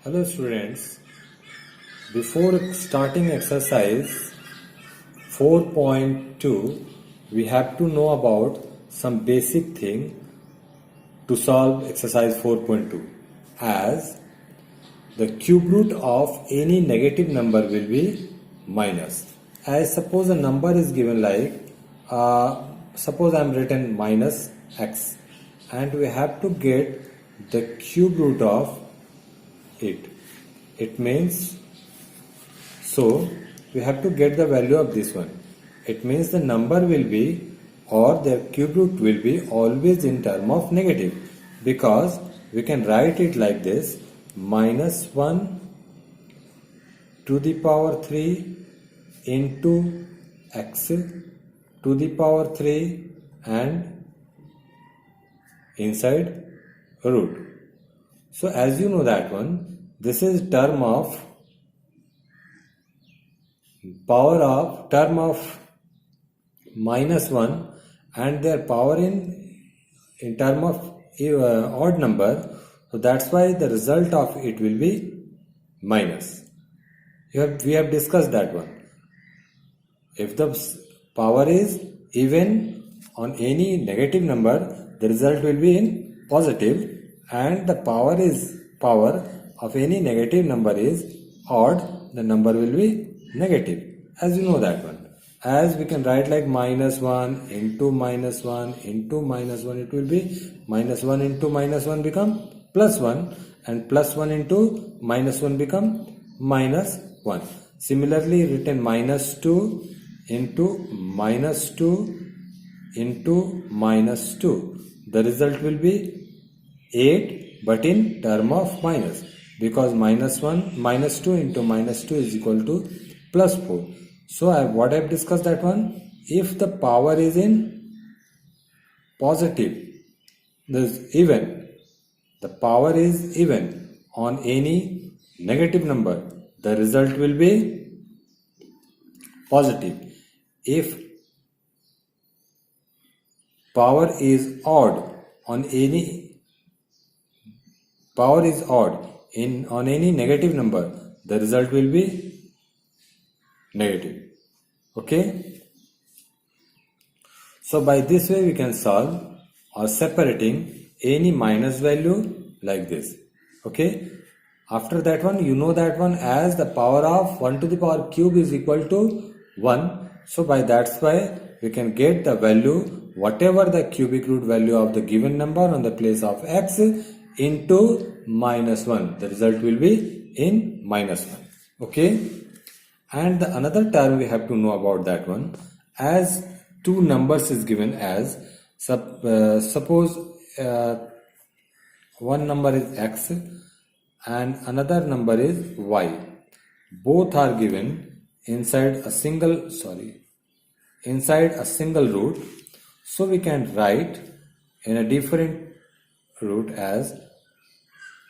Hello students, before starting exercise 4.2 we have to know about some basic thing to solve exercise 4.2 as the cube root of any negative number will be minus. As suppose a number is given like suppose I am written minus x and we have to get the cube root of it means so we have to get the value of this one. It means the number will be or the cube root will be always in term of negative because we can write it like this: minus 1 to the power 3 into x to the power 3 and inside root. So as you know that one, this is term of minus 1 and their power in term of odd number. So that's why the result of it will be minus. We have discussed that one. If the power is even on any negative number, the result will be in positive, and the power of any negative number is odd, the number will be negative. As you know that one. As we can write like minus 1 into minus 1 into minus 1, it will be minus 1 into minus 1 become plus 1 and plus 1 into minus 1 become minus 1. Similarly written minus 2 into minus 2 into minus 2. The result will be 8 but in term of minus because minus 2 into minus 2 is equal to plus 4. So what I have discussed that one, if the power is in positive, this even, the power is even on any negative number, the result will be positive. If power is odd on any on any negative number, the result will be negative. Okay, so by this way we can solve or separating any minus value like this. Okay, after that one, you know that one as the power of 1 to the power cube is equal to 1. So by that's why we can get the value whatever the cubic root value of the given number on the place of x into minus 1. The result will be in minus 1. Okay. And the another term we have to know about that one, as two numbers is given as suppose one number is x and another number is y. Both are given inside a single root. So we can write in a different root as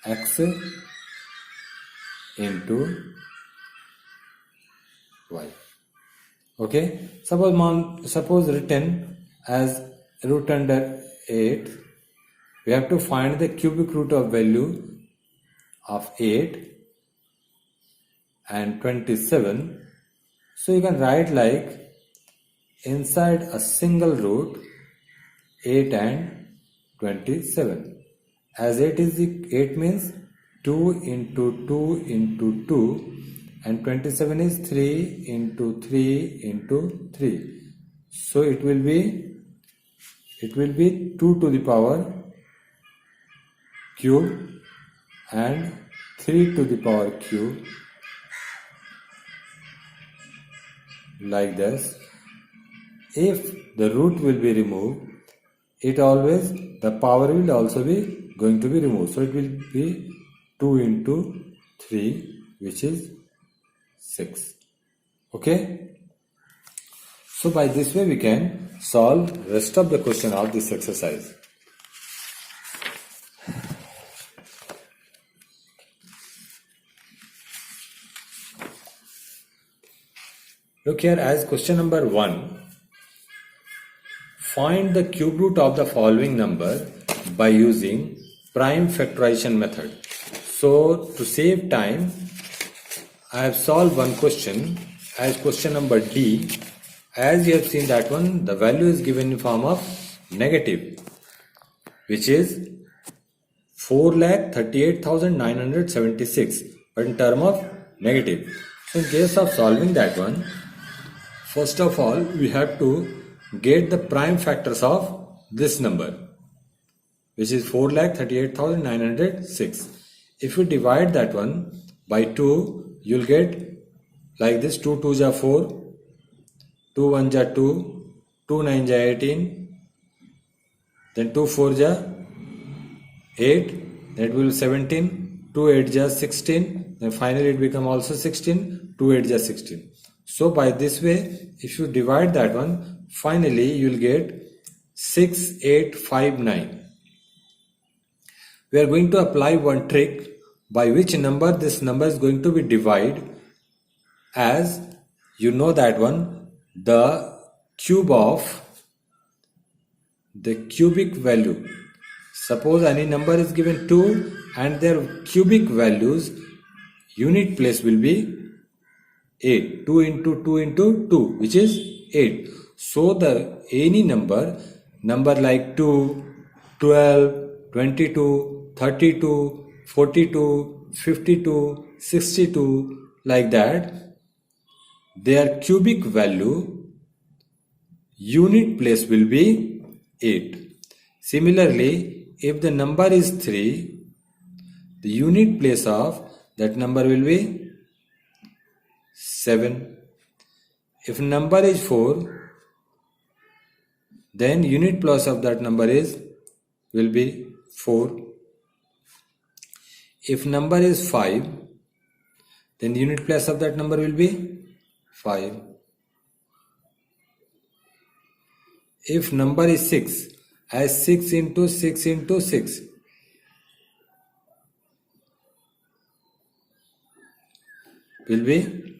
x into y. Okay, suppose written as root under 8, we have to find the cubic root of value of 8 and 27. So you can write like inside a single root 8 and 27. As 8 means 2 into 2 into 2 and 27 is 3 into 3 into 3. So it will be 2 to the power cube and 3 to the power cube like this. If the root will be removed, the power will also be going to be removed. So it will be 2 into 3, which is 6. Okay. So by this way we can solve rest of the question of this exercise. Look here as question number 1. Find the cube root of the following number by using prime factorization method. So to save time, I have solved one question as question number D. As you have seen that one, the value is given in form of negative, which is 4,38,976, but in term of negative. So in case of solving that one, first of all we have to get the prime factors of this number, which is 4,38,906. If you divide that one by 2, you'll get like this: 2 2s are 4, 2 1s are 2, 2 9s are 18, then 2 4s are 8, then it will be 17, 2 8s are 16, then finally it become also 16, 2 8s are 16. So by this way, if you divide that one, finally you will get 6859. We are going to apply one trick by which number this number is going to be divided. As you know that one, the cube of the cubic value. Suppose any number is given 2 and their cubic values unit place will be 8. 2 into 2 into 2, which is 8. So the any number like 2, 12, 22, 32, 42, 52, 62, like that, their cubic value unit place will be 8. Similarly, if the number is 3, the unit place of that number will be 7. If number is 4, then unit place of that number will be 4. If number is 5, then unit place of that number will be 5. If number is 6, as 6 into 6 into 6, will be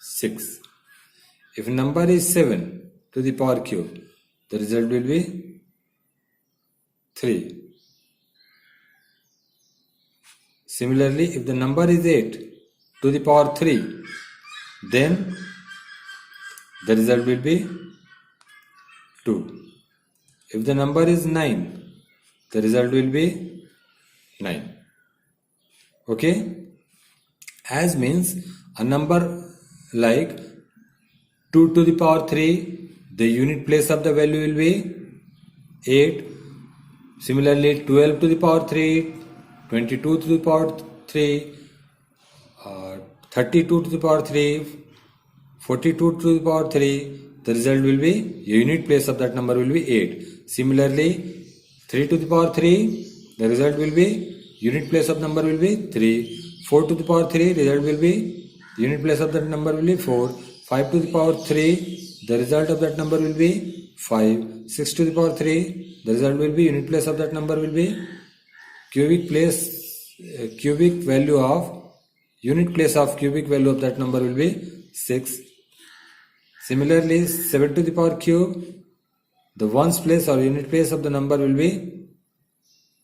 6. If number is 7 to the power cube, the result will be 3. Similarly, if the number is 8 to the power 3, then the result will be 2. If the number is 9, the result will be 9. Okay? As means a number like 2 to the power 3, the unit place of the value will be 8. Similarly, 12 to the power 3, 22 to the power 3, 32 to the power 3, 42 to the power 3, the result will be, unit place of that number will be 8. Similarly, 3 to the power 3, the result will be, unit place of number will be 3. 4 to the power 3, result will be, unit place of that number will be 4. 5 to the power 3, the result of that number will be 5. 6 to the power 3, the result will be, unit place of that number will be, unit place of cubic value of that number will be 6. Similarly, 7 to the power cube, the ones place or unit place of the number will be,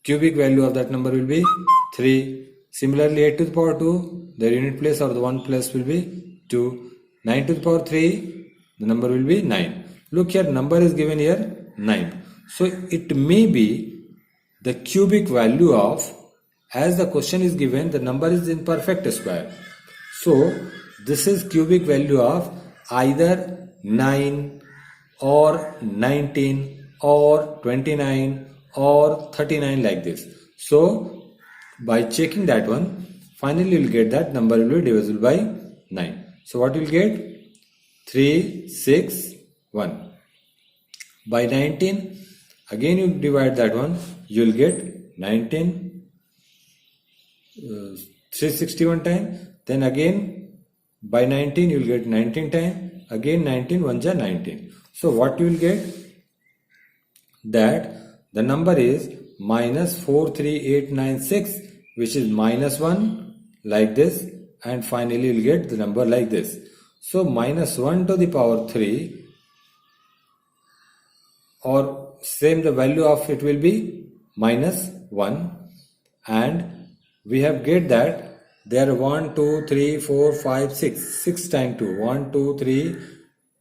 cubic value of that number will be 3. Similarly, 8 to the power 2, the unit place or the one place will be 2. 9 to the power 3, the number will be 9. Look here, number is given here 9. So it may be the cubic value of, as the question is given, the number is in perfect square. So this is cubic value of either 9 or 19 or 29 or 39, like this. So by checking that one, finally you will get that number will be divisible by 9. So what you will get? 3, 6, 1. By 19, again you divide that one, you will get 19, 361 times. Then again by 19 you will get 19 times. Again 19 ones are 19. So what you will get? That the number is minus 43896, which is minus 1, like this, and finally you will get the number like this. So minus 1 to the power 3, or same the value of it will be minus 1, and we have get that there are 1, 2, 3, 4, 5, 6. 6 times 2. 1, 2, 3,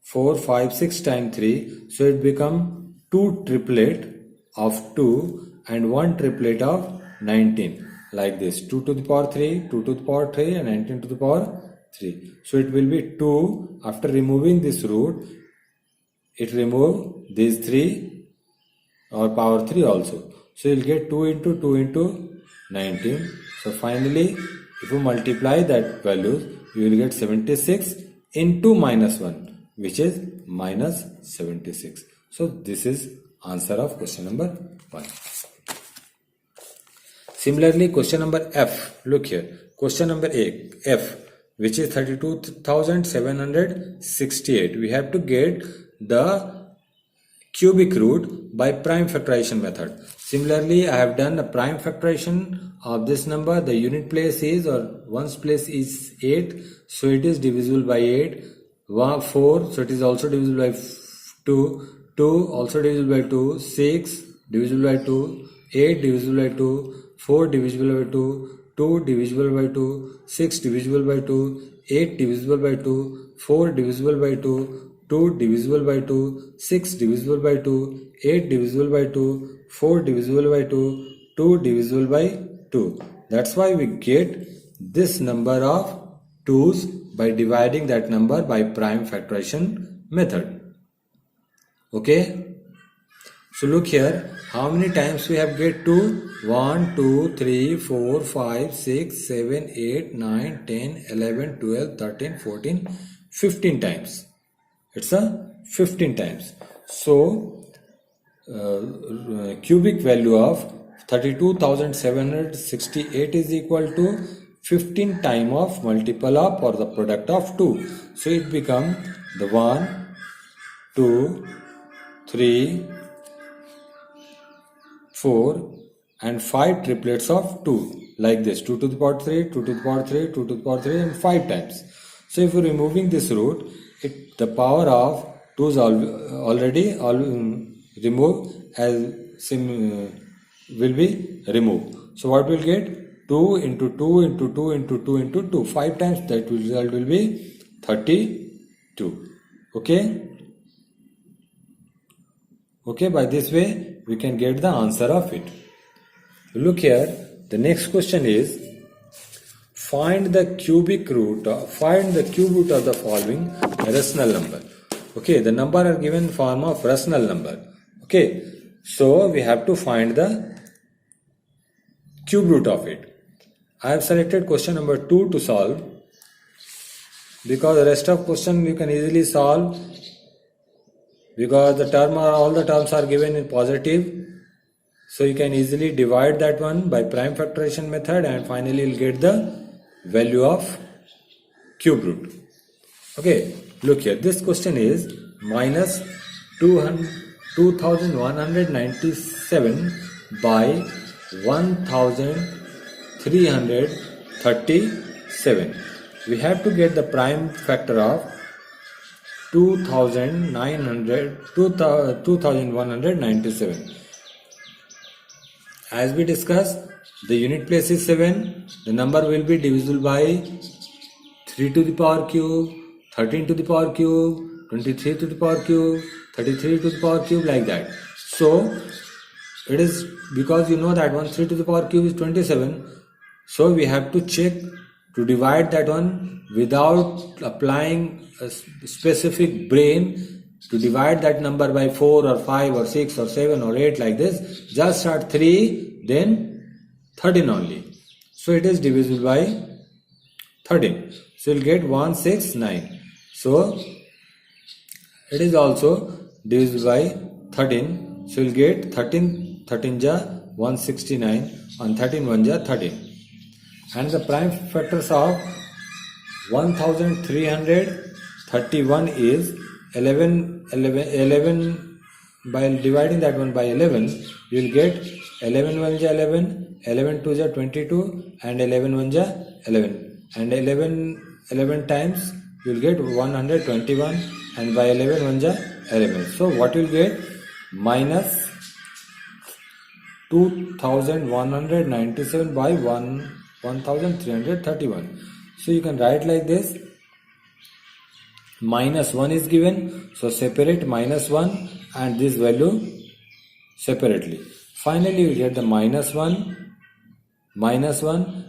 4, 5, 6 times 3. So it become 2 triplet of 2 and 1 triplet of 19. Like this. 2 to the power 3, 2 to the power 3 and 19 to the power 3. So it will be 2. After removing this root, it remove these 3 or power 3 also. So you'll get 2 into 2 into 19. So finally, if you multiply that value, you will get 76 into minus 1, which is minus 76. So this is answer of question number 1. Similarly, question number F. Look here. Question number A, F, which is 32,768. We have to get the cubic root by prime factorization method. Similarly, I have done the prime factorization of this number. The unit place is, or ones place is 8. So it is divisible by 8. 4, so it is also divisible by 2. 2 also divisible by 2. 6 divisible by 2. 8 divisible by 2. 4 divisible by 2. 2 divisible by 2. 6 divisible by 2. 8 divisible by 2. 4 divisible by 2. 2 divisible by 2, 6 divisible by 2, 8 divisible by 2, 4 divisible by 2, 2 divisible by 2. That's why we get this number of 2's by dividing that number by prime factorization method. Okay. So look here, how many times we have get 2? 1, 2, 3, 4, 5, 6, 7, 8, 9, 10, 11, 12, 13, 14, 15 times. It's a 15 times. So cubic value of 32,768 is equal to 15 time of multiple of or the product of 2. So it becomes the 1, 2, 3, 4 and 5 triplets of 2. Like this. 2 to the power 3, 2 to the power 3, 2 to the power 3 and 5 times. So if you are removing this root, the power of 2 is already removed as will be removed. So what will get? 2 into 2 into 2 into 2 into 2. 5 times, that result will be 32. Okay? Okay, by this way we can get the answer of it. Look here, the next question is find the cube root of the following rational number. Okay, the number are given in form of rational number. Okay, so we have to find the cube root of it. I have selected question number 2 to solve, because the rest of question you can easily solve, because all the terms are given in positive. So you can easily divide that one by prime factorization method and finally you'll get the value of cube root. Okay, look here, this question is minus 2197 by 1337. We have to get the prime factor of 2197. As we discussed, the unit place is 7. The number will be divisible by 3 to the power cube, 13 to the power cube, 23 to the power cube, 33 to the power cube, like that. So it is because you know that 3 to the power cube is 27. So we have to check to divide that one without applying a specific brain to divide that number by 4 or 5 or 6 or 7 or 8 like this. Just start 3, then 13 only. So it is divisible by 13. So you'll get 169. So it is also divisible by 13. So you'll get 13 ja 169 and 13 1 ja 13. And the prime factors of 1331 is 11 by dividing that one by 11, you will get 11 1 ja 11, 11 2 ja 22 and 11 1 ja 11. And 11 times you will get 121 and by 11 1 ja 11. So what you will get? Minus 2197 by 1 1331. So you can write like this. Minus 1 is given, so separate minus 1 and this value separately. Finally you get the minus 1,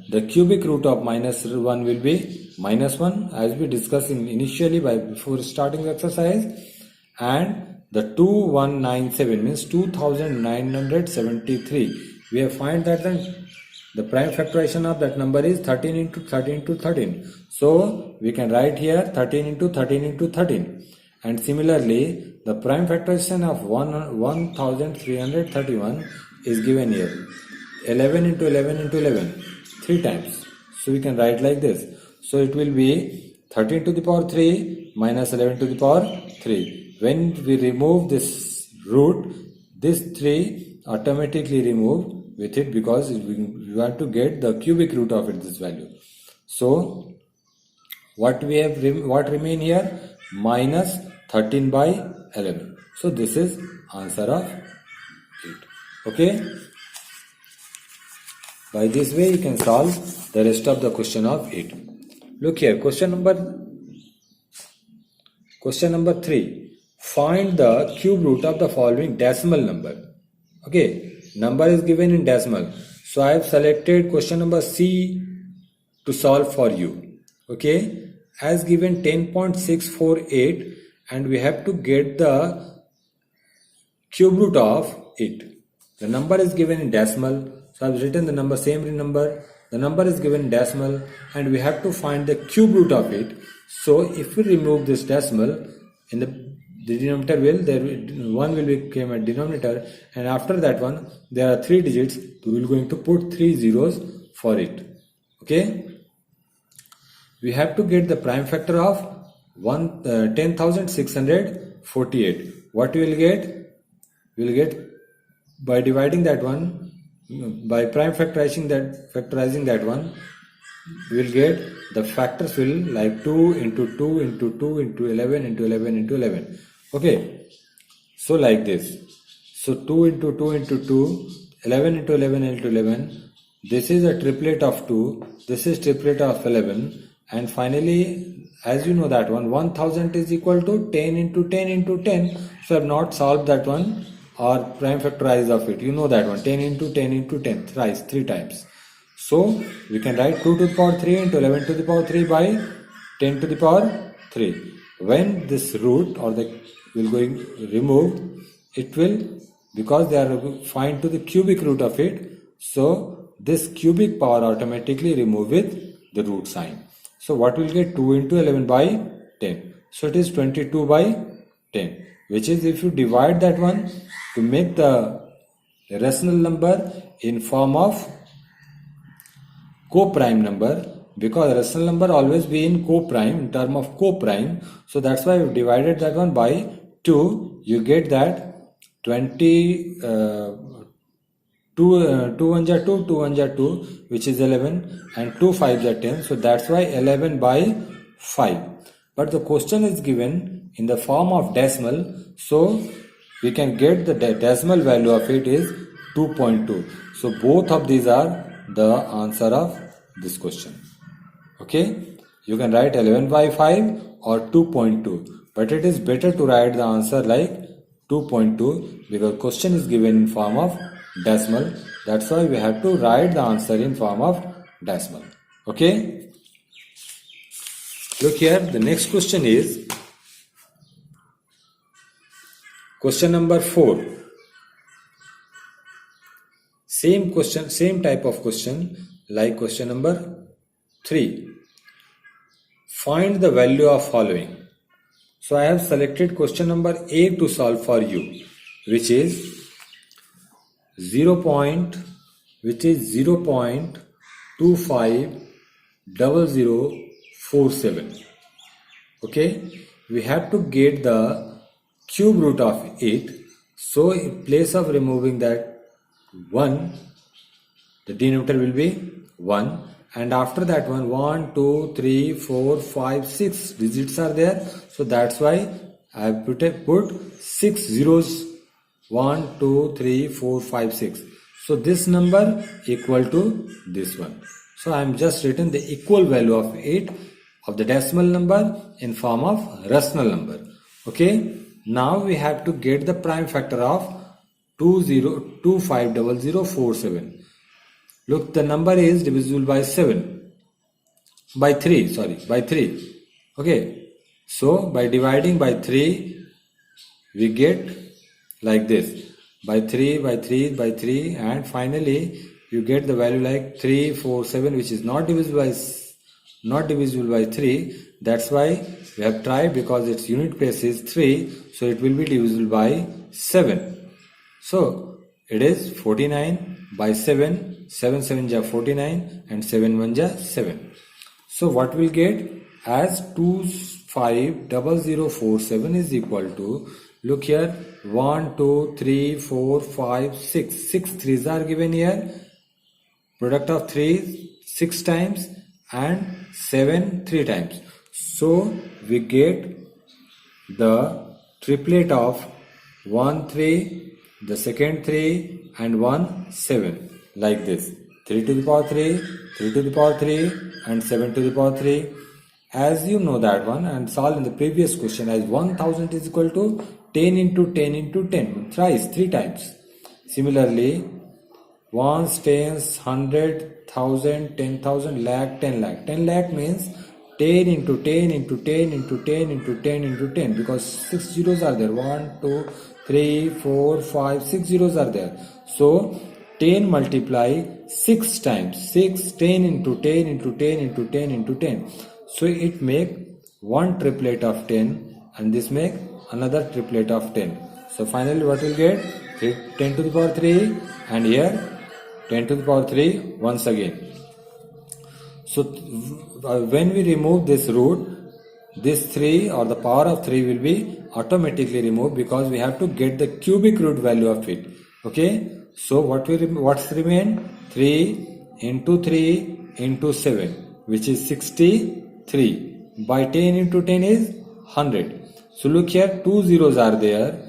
the cubic root of minus 1 will be minus 1 as we discussed initially before starting the exercise, and the 2197 means 2973. We have find that the prime factorization of that number is 13 into 13 into 13. So we can write here 13 into 13 into 13. And similarly, the prime factorization of 1331 is given here. 11 into 11 into 11, 3 times. So we can write like this. So it will be 13 to the power 3 minus 11 to the power 3. When we remove this root, this 3 automatically remove with it because we want to get the cubic root of it, this value. So what remain here? Minus 13 by 11. So this is answer of it. Okay. By this way you can solve the rest of the question of it. Look here, question number 3. Find the cube root of the following decimal number. Okay, number is given in decimal. So I have selected question number C to solve for you. Okay, as given 10.648 and we have to get the cube root of it. The number is given in decimal. So I have written the number, same number. The number is given in decimal and we have to find the cube root of it. So if we remove this decimal, in the denominator one will become a denominator, and after that one there are 3 digits. So we are going to put 3 zeros for it. Okay. We have to get the prime factor of 10,648. What we will get? We will get by dividing that one. By prime factorizing that one, we will get the factors will like 2 into 2 into 2 into 11 into 11 into 11. Okay, so like this. So 2 into 2 into 2, 11 into 11 into 11. This is a triplet of 2. This is triplet of 11. And finally, as you know that one, 1000 is equal to 10 into 10 into 10. So I have not solved that one or prime factorize of it. You know that one, 10 into 10 into 10, thrice, 3 times. So we can write 2 to the power 3 into 11 to the power 3 by 10 to the power 3. When this root or the will going removed, it will, because they are find to the cubic root of it, so this cubic power automatically remove with the root sign. So what will get 2 into 11 by 10. So it is 22 by 10, which is if you divide that one to make the rational number in form of co-prime number, because rational number always be in co-prime, in term of co-prime. So that's why we divided that one by 2. You get that 2 ones are 2, 2 ones are 2, which is 11, and 2 5s are 10. So that's why 11 by 5. But the question is given in the form of decimal, so we can get the decimal value of it is 2.2. So both of these are the answer of this question. Okay, you can write 11 by 5 or 2.2, but it is better to write the answer like 2.2 because question is given in form of decimal. That's why we have to write the answer in form of decimal. Okay, look here, the next question is question number 4. Same question, same type of question like question number 3. Find the value of following. So I have selected question number A to solve for you, which is 0.250047. Okay, we have to get the cube root of it. So in place of removing that 1, the denominator will be 1, and after that one 1 2 3 4 5 6 digits are there. So that's why I have put 6 zeros, 1 2 3 4 5 6. So this number equal to this one. So I am just written the equal value of it of the decimal number in form of rational number. Okay. Now we have to get the prime factor of 250047. Look, the number is divisible by 3. Okay. So by dividing by 3, we get like this. By 3, by 3, by 3, and finally you get the value like 347, which is not divisible by 3. That's why we have tried, because its unit place is 3, so it will be divisible by 7. So it is 49 by 7. 7 7 ja 49 and 7 1 ja 7. So what we'll get as 250047 is equal to, look here, 1 2 3 4 5 6. 6 threes are given here. Product of 3 6 times and 7 3 times. So we get the triplet of 1 3, the second 3, and 1 7, like this. 3 to the power 3, 3 to the power 3, and 7 to the power 3. As you know that one and solved in the previous question, as 1000 is equal to 10 into 10 into 10, thrice, 3 times. Similarly, ones, tens, 100, 1000, 10,000, lakh, 10 lakh. 10 lakh means 10 into 10 into 10 into 10 into 10 into 10, because 6 zeros are there. 1, 2, 3, 4, 5, 6 zeros are there. So 10 multiply 6 times. 6, 10 into 10 into 10 into 10 into 10. So it make one triplet of 10, and this make another triplet of 10. So finally what will get? 10 to the power 3, and here 10 to the power 3 once again. So when we remove this root, this 3 or the power of 3 will be automatically removed, because we have to get the cubic root value of it. Okay. So what's remain? 3 into 3 into 7, which is 63. By 10 into 10 is 100. So look here, 2 zeros are there.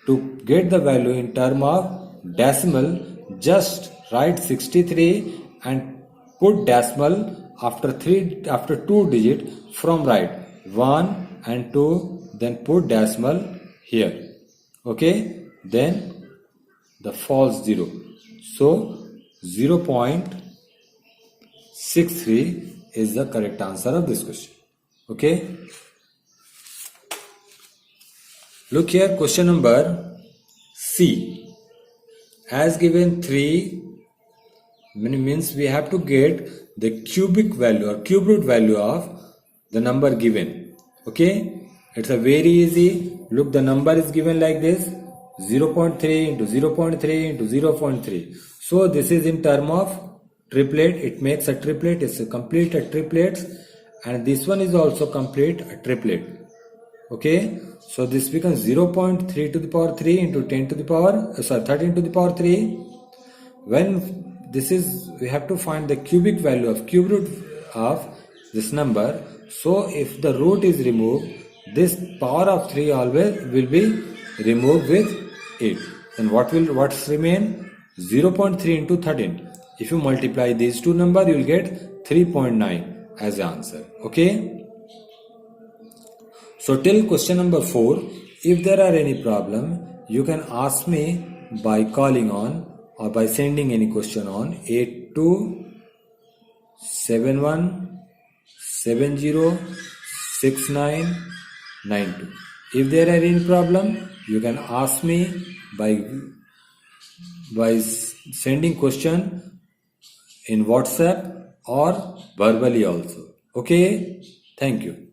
To get the value in term of decimal, just write 63 and put decimal after 2 digit from right, 1 and 2, then put decimal here. Okay, then the false 0. So 0.63 is the correct answer of this question. Okay. Look here, question number C. As given 3 means we have to get the cubic value or cube root value of the number given. Okay. It's a very easy. Look, the number is given like this. 0.3 into 0.3 into 0.3. So this is in term of triplet. It makes a triplet. It's a complete a triplet, and this one is also complete a triplet. Okay, so this becomes 0.3 to the power 3 into 10 to the power 13 to the power 3. When this is, we have to find the cubic value of cube root of this number. So if the root is removed, this power of 3 always will be removed with it. Then what's remain? 0.3 into 13. If you multiply these two numbers, you will get 3.9 as the answer. Okay. So till question number 4, if there are any problem, you can ask me by calling on or by sending any question on 8271706992. If there are any problem, you can ask me by sending question in WhatsApp or verbally also. Okay, thank you.